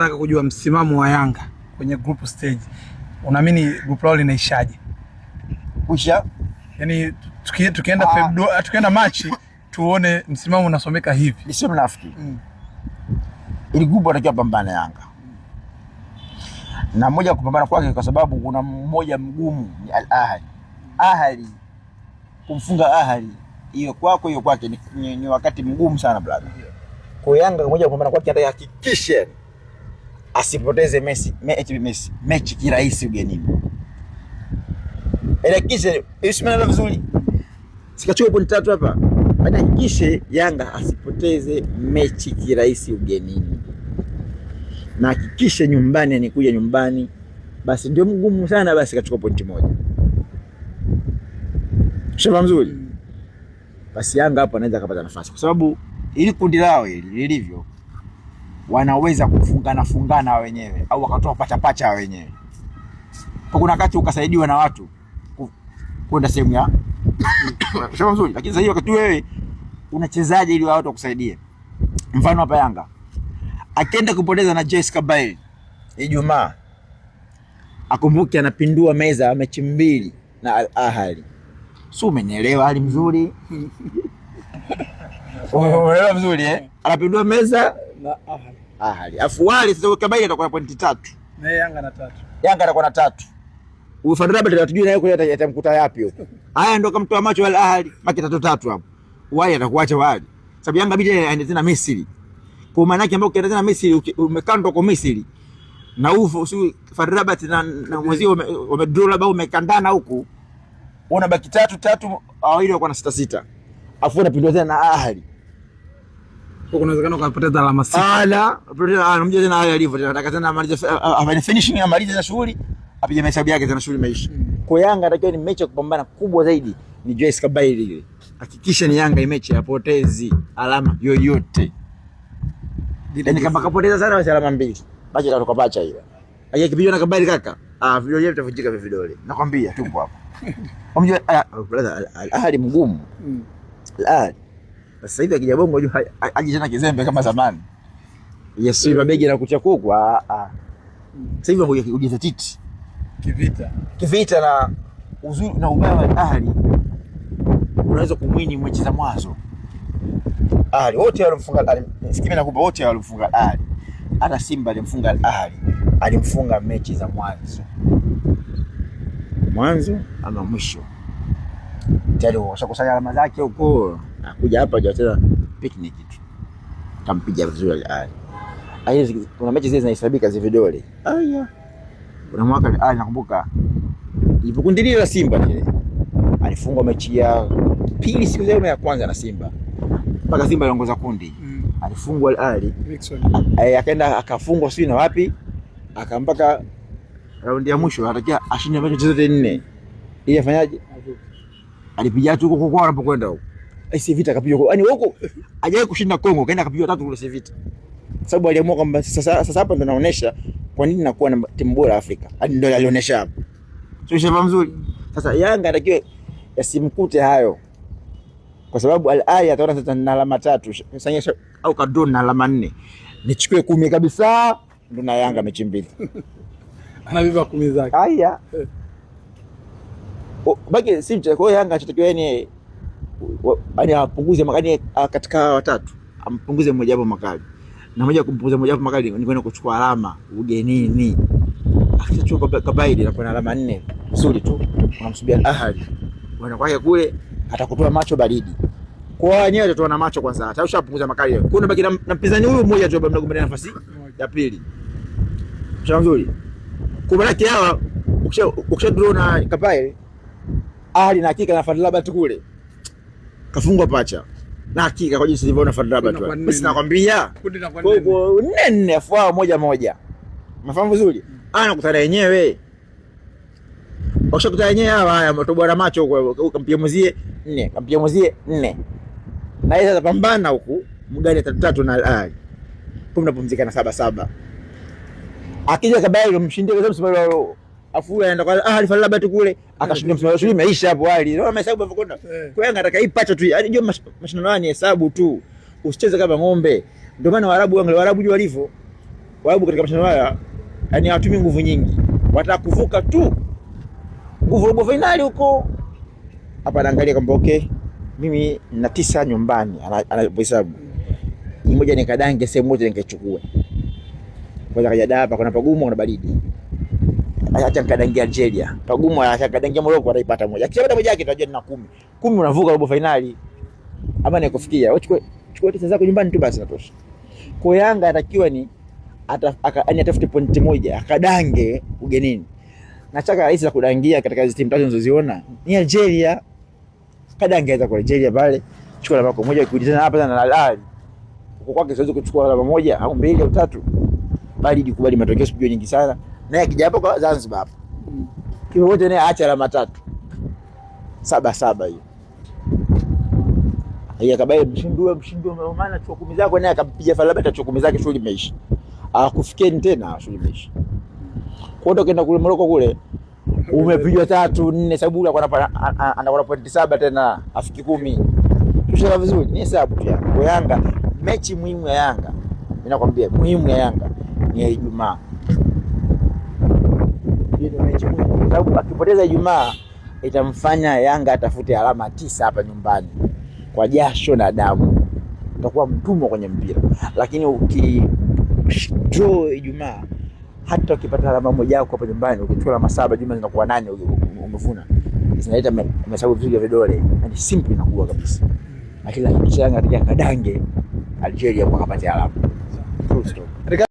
Nataka kujua msimamo wa Yanga kwenye group stage. Unaamini group lao linaishaje? Kusha? Yaani tukienda Februari, tukienda Machi tuone msimamo unasomeka hivi. Nisio mnafiki. Ili group wanatakiwa pambana Yanga. Na mmoja kupambana kwake kwa sababu kuna mmoja mgumu ni Al Ahly. Ahly kumfunga Ahly hiyo kwako hiyo kwake ni wakati mgumu sana brother. Kwa Yanga mmoja kupambana kwake hata hakikishe asipoteze mechi kirahisi ugenini. Hakikishe isimame vizuri. Sikachukua point 3 hapa. Hakikishe Yanga asipoteze mechi kirahisi ugenini. Na hakikishe nyumbani anikuja nyumbani basi ndio mgumu sana basi kachukua point 1. Shamba mzuri. Basi Yanga hapo anaweza kupata nafasi kwa sababu ili kundi lao hili lilivyo wanaweza kufungana wenyewe au wakatoa pacha wenyewe. Kwa kuna wakati ukasaidiwa na watu kwenda sehemu ya shamba mzuri, lakini sasa hiyo wakati wewe unachezaje ili watu wakusaidie? Mfano hapa Yanga akienda kupoteza na JS Kabylie Ijumaa, akumbuke anapindua meza mechi 2 na Al Ahly. Sio, umenielewa? Hali mzuri. Umeelewa mzuri Anapindua meza na Ahly. Afu wale sasa Kabylie atakuwa na pointi 3. Na Yanga na 3. Yanga atakuwa na 3. Ufadhili tutajua naye kwa yatamkuta yapi huko. Haya ndio kamtoa macho Al Ahly, maki 3 hapo. Wale atakuacha wale. Sababu Yanga bidi aende tena Misri. Kwa maana yake ambao ukienda tena Misri umekandwa kwa Misri. Na ufu si Farabat na mwezio wamedraw labda umekandana huku. Unabaki 3 au ile wako na 6. Afu unapindua tena na Ahly. Kwa kuna uwezekano ukapoteza alama 6. Anamjia tena Ahly alivyo tena anataka tena amalize afanye finishing amalize na shughuli apige mahesabu yake tena shughuli imeisha. Kwa Yanga atakiwa ni mechi ya kupambana kubwa zaidi ni JS Kabylie ile. Hakikisha ni Yanga mechi yapotezi alama yoyote. Yaani kama kapoteza sana basi alama 2. Baki atatoka pacha hiyo. Akipigwa na Kabylie kaka, vidole vyetu vitavunjika vidole. Nakwambia tupo hapo. Unajua brother Al Ahly mgumu. Al Ahly. Sasa hivi akija Bongo juu aje tena kizembe kama zamani. Yesu mabegi na kucha kuku. Sasa hivi hujithatiti kivita na uzuri na ubaya wa Al Ahly. Unaweza kumwini mechi za mwanzo. Ahly wote walimfunga Al Ahly. Sikimi nakupa wote walimfunga Al Ahly. Hata Simba alimfunga Al Ahly. Alimfunga mechi za mwanzo ama mwisho. Tayari washakusanya alama zake huko. Akuja hapa hajacheza picnic tu. Kampiga vizuri Al Ahly. Kuna mechi zile zinahesabika zile vidole. Kuna mwaka Al Ahly nakumbuka ilipokundi la Simba ile. Alifungwa mechi ya pili siku zile ya kwanza na Simba. Mpaka Simba aliongoza kundi. Alifungwa Al Ahly. Akaenda akafungwa sio na wapi? Akampaka raundi ya mwisho atakia ashinde mechi zote 4. Ili afanyaje? Alipiga tu huko kwa anapokwenda huko. Si vita akapiga huko. Yaani huko hajawahi kushinda Kongo, kaenda akapiga 3 kule si vita. Sababu aliamua kwamba sasa hapa ndo naonesha kwa nini nakuwa na timu bora Afrika. Hadi ndio alionyesha hapo. Sio shamba mzuri. Sasa Yanga atakiwa yasimkute hayo. Kwa sababu Al Ahly ataona sasa na alama 3, sasa au kadraw na alama 4. Nichukue 10 kabisa ndo na Yanga mechi 2. Anaviva 10 zake. Haya. Baki simcha kwa Yanga atakiwa yani apunguze makali katika watatu. Ampunguze mmoja hapo makali. Na mmoja kumpunguza mmoja hapo makali ni kwenda kuchukua alama ugenini. Akichukua Kabylie na kuna alama 4 nzuri tu. Unamsubia Al Ahly. Bwana kwake kule atakutoa macho baridi. Kwa wenyewe atatoa na macho kwanza. Hata ushapunguza makali. Kuna baki na mpinzani huyu mmoja tu mnagombania nafasi ya pili. Shamba nzuri. Kwa maana hawa ukisha draw na Kabylie Ahly na hakika na Fadlabat kule kafungwa pacha. Na hakika kwa jinsi nilivyoona Fadlabat. Mimi nakwambia kwa 4 afua 1-1. Mafahamu vizuri? Anakutana yenyewe. Wakishakutana yenyewe haya mtoboa na macho ukampia mzie 4, kampia mzie 4. Na yeye atapambana huku mgani 3 na Al Ahly. Mnapumzika na 7-7. Akija Kabylie mshindie kwa sababu afu aenda kwa Al Ahly Fadlabat kule akashinda msimamo shule maisha hapo hali. Unaona mahesabu hapo kwenda. Kwa Yanga ataka ipacha tu. Yaani ndio mashindano ni hesabu tu. Usicheze kama ng'ombe. Ndio maana Waarabu jua walivyo. Waarabu katika mashindano haya yani hawatumii nguvu nyingi, wataka kuvuka tu nguvu robo finali huko. Hapa anaangalia kwamba okay, mimi na 9 nyumbani, anahesabu mmoja nikadange sehemu moja nikachukue. Kwanza kaja hapa kuna pagumu kuna baridi. Acha nikadangia Algeria. Pagumu acha nikadangia Morocco ataipata moja. Akisha moja yake tutajua nina 10. 10 unavuka robo finali. Ama nikufikia. Wewe chukua 9 zako nyumbani tu basi natosha. Kwa Yanga atakiwa ni atafute pointi moja akadange ugenini. Nataka rais za kudangia katika hizo timu tatu unazoziona ni Algeria. Kadange za kwa Algeria pale. Chukua alama moja ukijitana hapa na Al Ahly. Uko kwake siwezi kuchukua alama moja au mbili au tatu. Bali dikubali matokeo sio nyingi sana. Naye akija hapo kwa Zanzibar hapo. Kipo wote naye aacha alama 3. 7-7 hiyo. Haya kabaye mshindwe maana chukua 10 zako naye akampiga falaba atachukua 10 zake shughuli imeisha. Akufikieni tena shughuli imeisha. Kwa ndo kenda kule Morocco kule umepigwa 3-4 sababu anakuwa point 7 tena afiki 10. Tushaka vizuri ni hesabu tu Yanga. Kwa Yanga mechi muhimu ya Yanga. Mimi nakwambia muhimu ya Yanga ni Ijumaa. Hiyo mechi muhimu sababu akipoteza Ijumaa itamfanya Yanga atafute alama 9 hapa nyumbani kwa jasho na damu. Utakuwa mtumwa kwenye mpira. Lakini draw Ijumaa hata ukipata alama moja yako hapa nyumbani ukichukua alama 7 jumla zinakuwa 8 umevuna. Zinaleta mahesabu vizuri ya vidole. Ni simple inakuwa kabisa. Lakini Yanga atakaye kadange Algeria kwa kapata alama. Full stop.